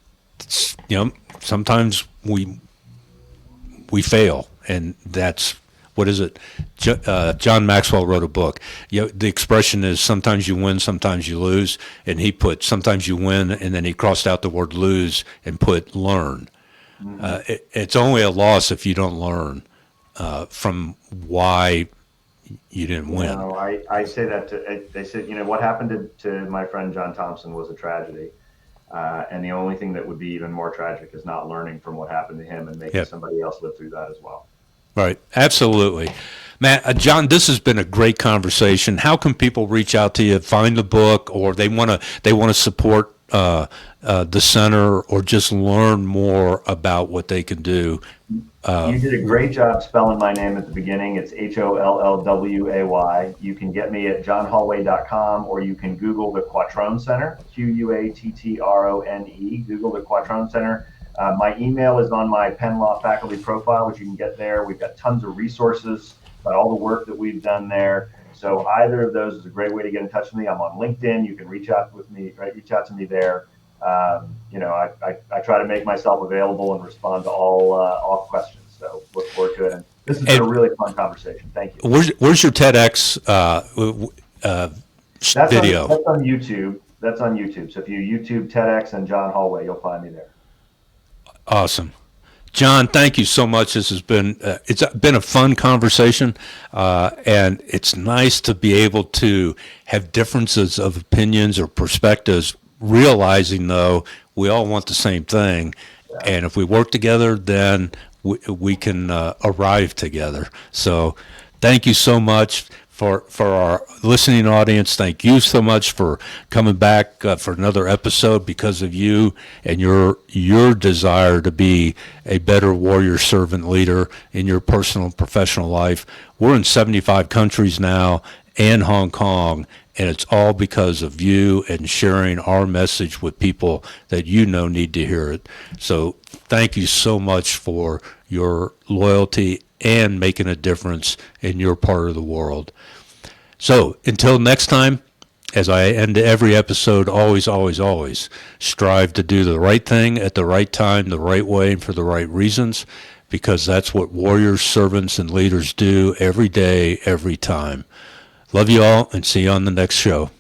you know, sometimes we fail, and that's, what is it? John Maxwell wrote a book. You know, the expression is sometimes you win, sometimes you lose. And he put sometimes you win, and then he crossed out the word lose and put learn. Mm-hmm. It's only a loss if you don't learn from why you didn't win. You know, I say that they said, you know, what happened to my friend John Thompson was a tragedy. And the only thing that would be even more tragic is not learning from what happened to him and making somebody else live through that as well. Right. Absolutely. Man, John, this has been a great conversation. How can people reach out to you, find the book, or they want to support the center, or just learn more about what they can do? You did a great job spelling my name at the beginning. It's Hollway. You can get me at johnhollway.com, or you can Google the Quattrone Center, Quattrone. Google the Quattrone Center. My email is on my Penn Law faculty profile, which you can get there. We've got tons of resources about all the work that we've done there. So either of those is a great way to get in touch with me. I'm on LinkedIn. You can reach out to me there. You know, I try to make myself available and respond to all questions. So look forward to it. And this has been a really fun conversation. Thank you. Where's your TEDx video? That's on YouTube. That's on YouTube. So if you YouTube TEDx and John Hollway, you'll find me there. Awesome. John, thank you so much. This has been it's been a fun conversation, and it's nice to be able to have differences of opinions or perspectives. Realizing though, we all want the same thing, and if we work together, then we can arrive together. So, thank you so much. For our listening audience, thank you so much for coming back for another episode. Because of you and your desire to be a better warrior servant leader in your personal and professional life. We're in 75 countries now and Hong Kong, and it's all because of you and sharing our message with people that you know need to hear it. So thank you so much for your loyalty and making a difference in your part of the world. So until next time, as I end every episode, always, always, always strive to do the right thing at the right time, the right way, and for the right reasons, because that's what warriors, servants, and leaders do every day, every time. Love you all, and see you on the next show.